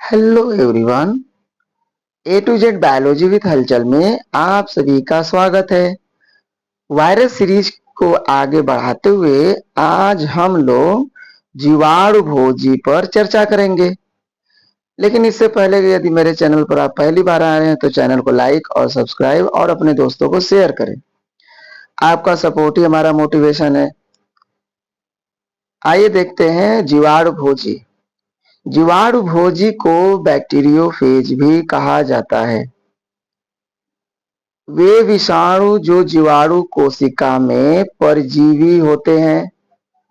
Hello everyone. A to Z biology with Halchal में आप सभी का स्वागत है। वायरस सीरीज को आगे बढ़ाते हुए आज हम लोग जीवाणु भोजी पर चर्चा करेंगे। लेकिन इससे पहले यदि मेरे चैनल पर आप पहली बार आ रहे हैं तो चैनल को लाइक और सब्सक्राइब और अपने दोस्तों को शेयर करें। आपका सपोर्ट ही हमारा मोटिवेशन है। आइए देखते हैं जीवाणु भोजी। जीवाणु भोजी को बैक्टीरियोफेज भी कहा जाता है। वे विषाणु जो जीवाणु कोशिका में परजीवी होते हैं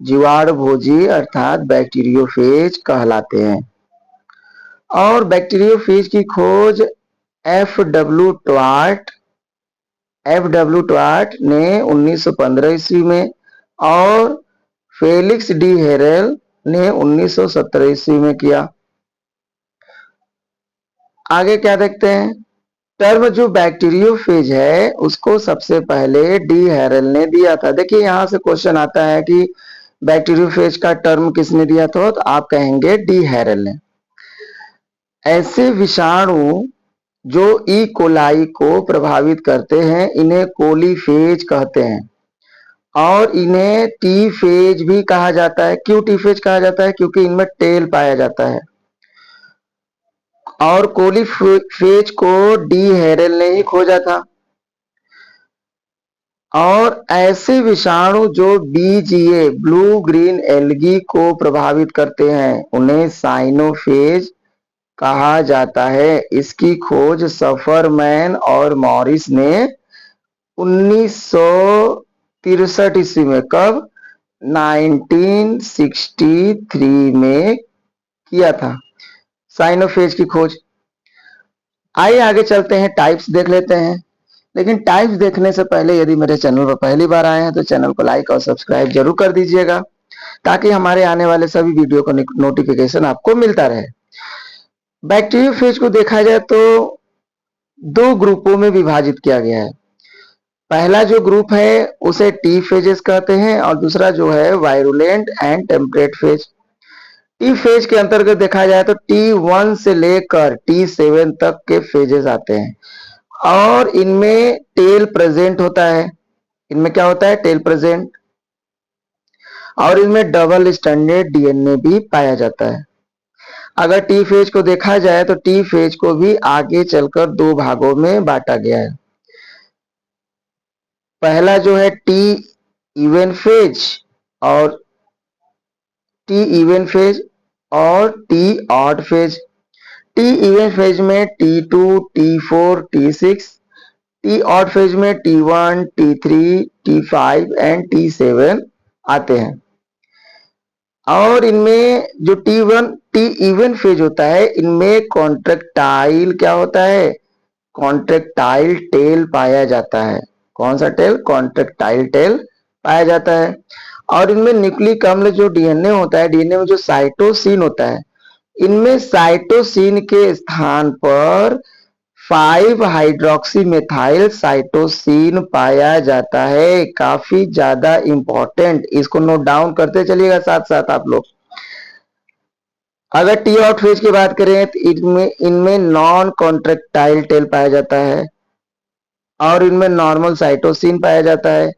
जीवाणु भोजी अर्थात बैक्टीरियोफेज कहलाते हैं। और बैक्टीरियोफेज की खोज एफ डब्ल्यू ट्वार्ट ने 1915 ईस्वी में और फेलिक्स डी हेरेल ने 1917 ईस्वी में किया। आगे क्या देखते हैं। टर्म जो बैक्टीरियोफेज है उसको सबसे पहले डी हेरल ने दिया था। देखिए यहां से क्वेश्चन आता है कि बैक्टीरियोफेज का टर्म किसने दिया था, तो आप कहेंगे डी हेरल ने। ऐसे विषाणु जो ई कोलाई को प्रभावित करते हैं इन्हें कोलीफेज कहते हैं और इन्हें टी फेज भी कहा जाता है। क्यों टी फेज कहा जाता है? क्योंकि इनमें टेल पाया जाता है। और कोलीफेज को डी हेरल ने ही खोजा था। और ऐसे विषाणु जो बीजीए ब्लू ग्रीन एल्गी को प्रभावित करते हैं उन्हें साइनोफेज कहा जाता है। इसकी खोज सफरमैन और मॉरिस ने 1963 ईस्वी में, कब? 1963 में किया था साइनोफेज की खोज। आइए आगे चलते हैं, टाइप्स देख लेते हैं। लेकिन टाइप्स देखने से पहले यदि मेरे चैनल पर पहली बार आए हैं तो चैनल को लाइक और सब्सक्राइब जरूर कर दीजिएगा ताकि हमारे आने वाले सभी वीडियो का नोटिफिकेशन आपको मिलता रहे। बैक्टीरियोफेज को देखा जाए तो दो ग्रुपों में विभाजित किया गया है। पहला जो ग्रुप है उसे टी फेजेस कहते हैं और दूसरा जो है virulent and temperate phase. T phase के अंतर्गत देखा जाए तो T1 से लेकर T7 तक के फेजेस आते हैं और इनमें टेल प्रेजेंट होता है। इनमें क्या होता है? Tail present. और इनमें डबल स्टैंडर्ड डीएनए भी पाया जाता है। अगर टी फेज को देखा जाए तो टी फेज को भी आगे चलकर दो भागों में बांटा गया है। पहला जो है टी इवन फेज और T odd phase. T even phase में T2, T4, T6, T odd phase में T1, T3, T5 and T7 आते हैं। और इनमें जो टी इवन फेज होता है इनमें कॉन्ट्रेक्टाइल क्या होता है? कॉन्ट्रेक्टाइल टेल पाया जाता है। कौन सा टेल? कॉन्ट्रेक्टाइल टेल पाया जाता है। और इनमें न्यूक्लिक अम्ल जो डीएनए होता है, डीएनए में जो साइटोसिन होता है, इनमें साइटोसिन के स्थान पर 5 हाइड्रोक्सी मेथाइल साइटोसिन पाया जाता है। काफी ज्यादा इंपॉर्टेंट, इसको नोट डाउन करते चलिएगा साथ साथ आप लोग। अगर टी आउट फेज की बात करें तो इनमें नॉन कॉन्ट्रेक्टाइल टेल पाया जाता है और इनमें नॉर्मल साइटोसिन पाया जाता है।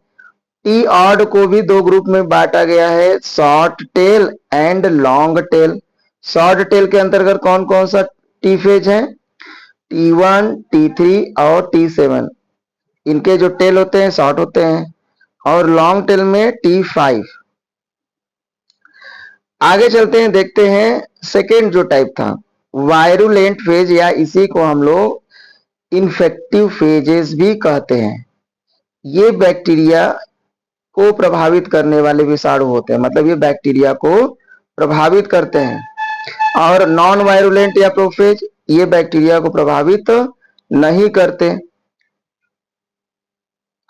टी ऑड को भी दो ग्रुप में बांटा गया है, short tail and long tail. Short tail के अंतर्गत कौन कौन सा टी फेज है? T1, T3 और T7। इनके जो टेल होते हैं शॉर्ट होते हैं। और लॉन्ग टेल में T5। आगे चलते हैं, देखते हैं सेकेंड जो टाइप था वायरुलेंट फेज, या इसी को हम लोग इन्फेक्टिव फेजेस भी कहते हैं। ये बैक्टीरिया को प्रभावित करने वाले विषाणु होते हैं, मतलब ये बैक्टीरिया को प्रभावित करते हैं। और नॉन वायरुलेंट या प्रोफेज ये बैक्टीरिया को प्रभावित नहीं करते।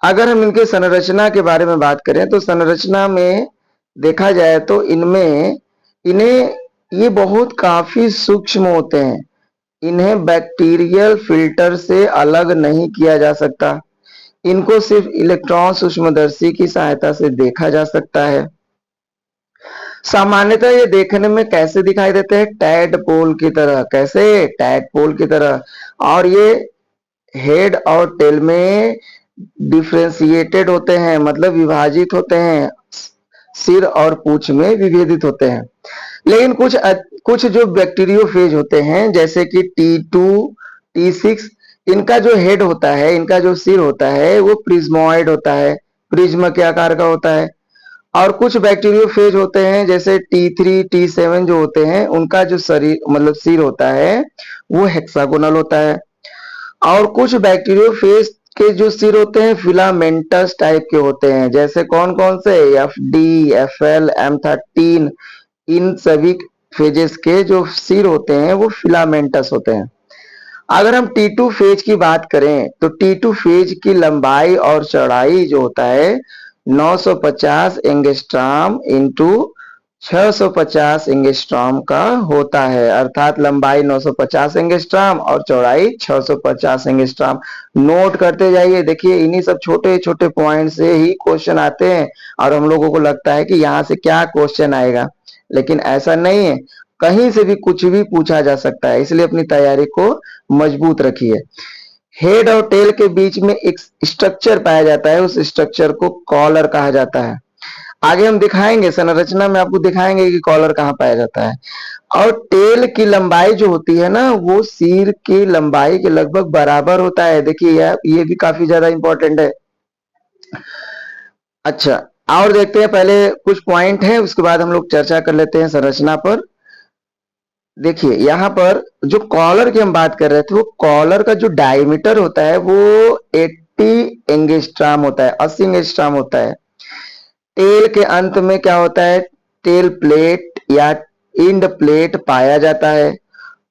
अगर हम इनके संरचना के बारे में बात करें तो संरचना में देखा जाए तो इन्हें ये बहुत काफी सूक्ष्म होते हैं। इन्हें बैक्टीरियल फिल्टर से अलग नहीं किया जा सकता। इनको सिर्फ इलेक्ट्रॉन सूक्ष्मदर्शी की सहायता से देखा जा सकता है। सामान्यतः ये देखने में कैसे दिखाई देते हैं? टैडपोल की तरह। कैसे? टैडपोल की तरह। और ये हेड और टेल में डिफ्रेंशिएटेड होते हैं, मतलब विभाजित होते हैं। सिर और पूंछ में विभेदित होते हैं। लेकिन कुछ जो बैक्टीरियोफेज होते हैं जैसे कि T2, T6, इनका जो हेड होता है, इनका जो सिर होता है वो प्रिज्मोइड होता है, प्रिज्म के आकार का होता है। और कुछ बैक्टीरियोफेज होते हैं जैसे T3, T7 जो होते हैं, उनका जो शरीर मतलब सिर होता है वो हेक्सागोनल होता है। और कुछ बैक्टीरियोफेज के जो सिर होते हैं फिलामेंटस टाइप के होते हैं। जैसे कौन कौन से? FD, FL, M13, इन सभी फेजेस के जो सिर होते हैं वो फिलामेंटस होते हैं। अगर हम T2 फेज की बात करें तो T2 फेज की लंबाई और चौड़ाई जो होता है 950 एंगस्ट्रॉम इंटू 650 एंगस्ट्रॉम का होता है। अर्थात लंबाई 950 एंगस्ट्रॉम और चौड़ाई 650 एंगस्ट्रॉम। नोट करते जाइए। देखिए इन्हीं सब छोटे छोटे पॉइंट से ही क्वेश्चन आते हैं और हम लोगों को लगता है कि यहाँ से क्या क्वेश्चन आएगा, लेकिन ऐसा नहीं है। कहीं से भी कुछ भी पूछा जा सकता है, इसलिए अपनी तैयारी को मजबूत रखिए। हेड और टेल के बीच में एक स्ट्रक्चर पाया जाता है, उस स्ट्रक्चर को कॉलर कहा जाता है। आगे हम दिखाएंगे, संरचना में आपको दिखाएंगे कि कॉलर कहाँ पाया जाता है। और टेल की लंबाई जो होती है ना वो सिर की लंबाई के लगभग बराबर होता है। देखिए ये भी काफी ज्यादा इंपॉर्टेंट है। अच्छा, और देखते हैं, पहले कुछ पॉइंट है उसके बाद हम लोग चर्चा कर लेते हैं संरचना पर। देखिए यहाँ पर जो कॉलर की हम बात कर रहे थे, वो कॉलर का जो डायमीटर होता है वो 80 एंगस्ट्रॉम होता है, 80 एंगस्ट्रॉम होता है। टेल के अंत में क्या होता है? टेल प्लेट या इंड प्लेट पाया जाता है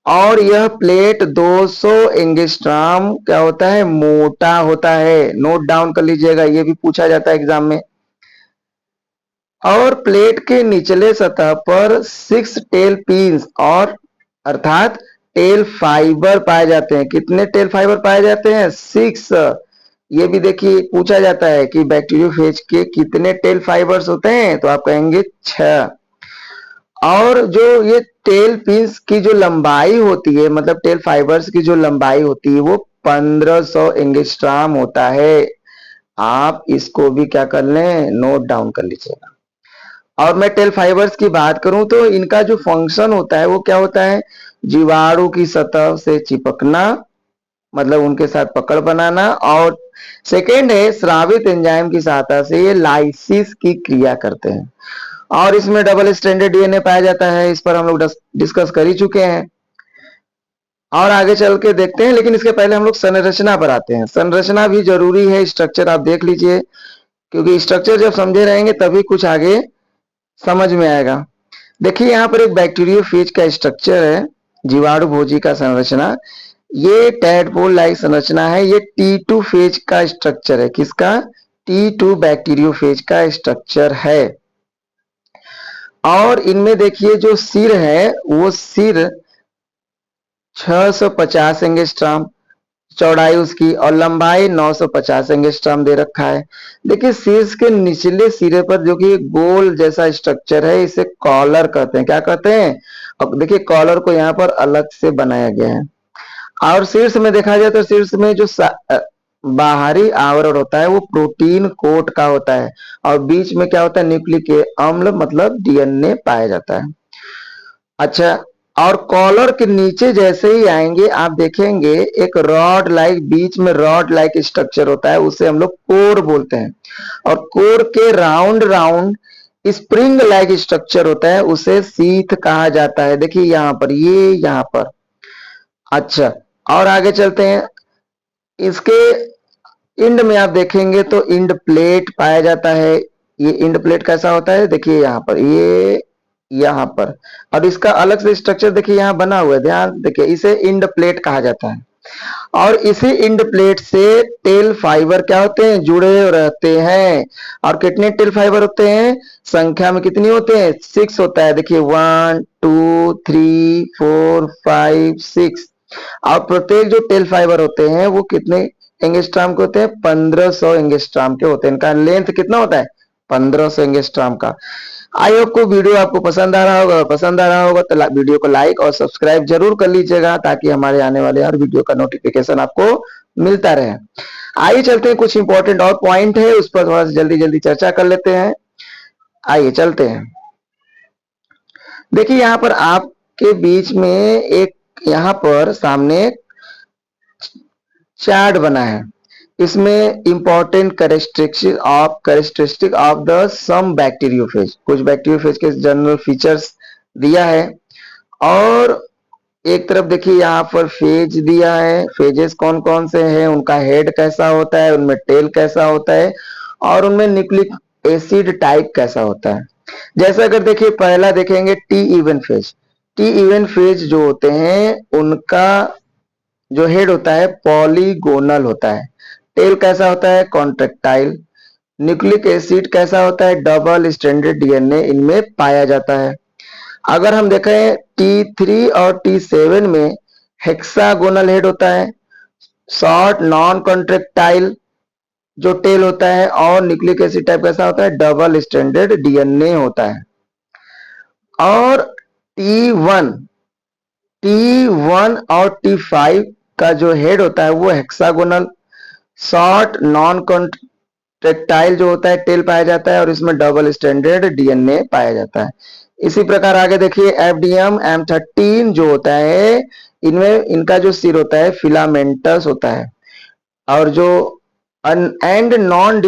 और यह प्लेट 200 एंगस्ट्रॉम क्या होता है? मोटा होता है। नोट डाउन कर लीजिएगा, ये भी पूछा जाता है एग्जाम में। और प्लेट के निचले सतह पर 6 टेल पिन्स और अर्थात टेल फाइबर पाए जाते हैं। कितने टेल फाइबर पाए जाते हैं? 6। ये भी देखिए पूछा जाता है कि बैक्टीरियोफेज के कितने टेल फाइबर्स होते हैं, तो आप कहेंगे 6। और जो ये टेल पिन्स की जो लंबाई होती है, मतलब टेल फाइबर्स की जो लंबाई होती है वो 1500 एंगस्ट्रॉम होता है। आप इसको भी क्या कर लें? नोट डाउन कर लीजिएगा। और मैं टेल फाइबर्स की बात करूं तो इनका जो फंक्शन होता है वो क्या होता है? जीवाणु की सतह से चिपकना, मतलब उनके साथ पकड़ बनाना। और सेकेंड है स्रावित एंजाइम की सहायता से ये लाइसिस की क्रिया करते हैं। और इसमें डबल स्ट्रैंडेड डीएनए पाया जाता है, इस पर हम लोग डिस्कस कर ही चुके हैं। और आगे चल के देखते हैं, लेकिन इसके पहले हम लोग संरचना पर आते हैं। संरचना भी जरूरी है, स्ट्रक्चर आप देख लीजिए, क्योंकि स्ट्रक्चर जब समझे रहेंगे तभी कुछ आगे समझ में आएगा। देखिए यहाँ पर एक बैक्टीरियोफेज का स्ट्रक्चर है, जीवाणु भोजी का संरचना। ये टैडपोल लाइक संरचना है। ये T2 फेज का स्ट्रक्चर है। किसका? T2 बैक्टीरियोफेज का स्ट्रक्चर है। और इनमें देखिए जो सिर है वो सिर 650 एंगस्ट्रॉम चौड़ाई उसकी, और लंबाई 950 एंगस्ट्रॉम दे रखा है। देखिए शीर्ष के निचले सिरे पर जो कि गोल जैसा स्ट्रक्चर है, इसे कॉलर कहते हैं। क्या कहते हैं? अब देखिए कॉलर को यहाँ पर अलग से बनाया गया है। और शीर्ष में देखा जाए तो शीर्ष में जो बाहरी आवरण होता है वो प्रोटीन कोट का होता है और बीच में क्या होता है? न्यूक्लिक अम्ल मतलब डीएनए पाया जाता है। अच्छा, और कॉलर के नीचे जैसे ही आएंगे आप देखेंगे एक रॉड लाइक, बीच में रॉड लाइक स्ट्रक्चर होता है, उसे हम लोग कोर बोलते हैं। और कोर के round round spring like structure होता है, उसे सीथ कहा जाता है। देखिए यहाँ पर, ये यहाँ पर। अच्छा, और आगे चलते हैं। इसके इंड में आप देखेंगे तो इंड प्लेट पाया जाता है। ये इंड प्लेट कैसा होता है? देखिए यहाँ पर, ये यहाँ पर। और इसका अलग से स्ट्रक्चर देखिए यहाँ बना हुआ है, ध्यान देखिए, इसे इंड प्लेट कहा जाता है। और इसी इंड प्लेट से टेल फाइबर क्या होते हैं? जुड़े रहते हैं। और कितने टेल फाइबर होते हैं? संख्या में कितनी होते हैं? 6 होता है। देखिए 1 2 3 4 5 6। और प्रत्येक जो टेल फाइबर होते हैं वो कितने एंगस्ट्रॉम के होते हैं? 1500 एंगस्ट्रॉम के होते हैं। इनका लेंथ कितना होता है? 1500 एंगस्ट्रॉम का। आई होप को वीडियो आपको पसंद आ रहा होगा, पसंद आ रहा होगा तो वीडियो को लाइक और सब्सक्राइब जरूर कर लीजिएगा ताकि हमारे आने वाले हर वीडियो का नोटिफिकेशन आपको मिलता रहे। आइए चलते हैं, कुछ इंपॉर्टेंट और पॉइंट है उस पर थोड़ा सा जल्दी जल्दी चर्चा कर लेते हैं। आइए चलते हैं। देखिए यहाँ पर आपके बीच में एक, यहाँ पर सामने चार्ट बना है, इसमें important characteristic of the some bacteriophage, कुछ बैक्टीरियोफेज के जनरल फीचर्स दिया है। और एक तरफ देखिए यहाँ पर फेज दिया है, फेजेस कौन कौन से हैं, उनका हेड कैसा होता है, उनमें टेल कैसा होता है और उनमें न्यूक्लिक एसिड टाइप कैसा होता है। जैसे अगर देखिए पहला देखेंगे T even phase, T even phase जो होते हैं उनका जो हेड होता है पॉलीगोनल होता है, टेल कैसा होता है कॉन्ट्रेक्टाइल, न्यूक्लिक एसिड कैसा होता है डबल स्ट्रैंडेड डीएनए इनमें पाया जाता है। अगर हम देखें T3 और T7 में हेक्सागोनल हेड होता है, शॉर्ट नॉन कॉन्ट्रेक्टाइल जो टेल होता है और न्यूक्लिक एसिड टाइप कैसा होता है डबल स्ट्रैंडेड डीएनए होता है। और T1 और T5 का जो हेड होता है वो हेक्सागोनल शॉर्ट नॉन कॉन्ट्रेक्टाइल जो होता है टेल पाया जाता है और इसमें डबल स्ट्रैंडेड डीएनए पाया जाता है। इसी प्रकार आगे देखिए एफडीएम M13 जो होता है, इनमें इनका जो सिर होता है फिलामेंटस होता है और जो and non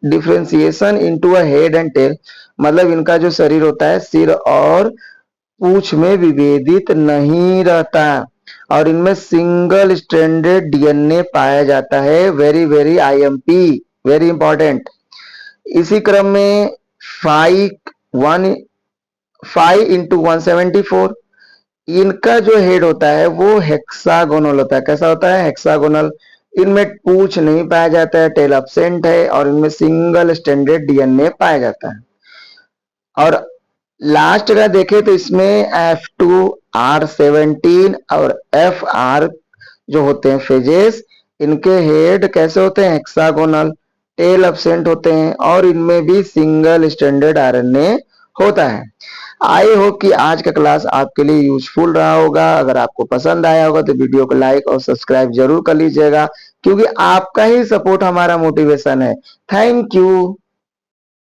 differentiation into a head and tail, मतलब इनका जो शरीर होता है सिर और पूंछ में विभेदित नहीं रहता और इनमें सिंगल स्ट्रैंडेड डीएनए पाया जाता है। Very very IMP, very important. इसी क्रम में 5 × 174 इनका जो हेड होता है वो हेक्सागोनल होता है, कैसा होता है हेक्सागोनल। इनमें पूंछ नहीं पाया जाता है, टेल एब्सेंट है और इनमें सिंगल स्ट्रैंडेड डीएनए पाया जाता है। और लास्ट का देखें तो इसमें F2R17 और FR जो होते हैं फेजेस, इनके हेड कैसे होते हैं हेक्सागोनल, टेल एब्सेंट होते हैं और इनमें भी सिंगल स्ट्रैंडेड आरएनए होता है। आई होप कि आज का क्लास आपके लिए यूजफुल रहा होगा। अगर आपको पसंद आया होगा तो वीडियो को लाइक और सब्सक्राइब जरूर कर लीजिएगा क्योंकि आपका ही सपोर्ट हमारा मोटिवेशन है। Thank you.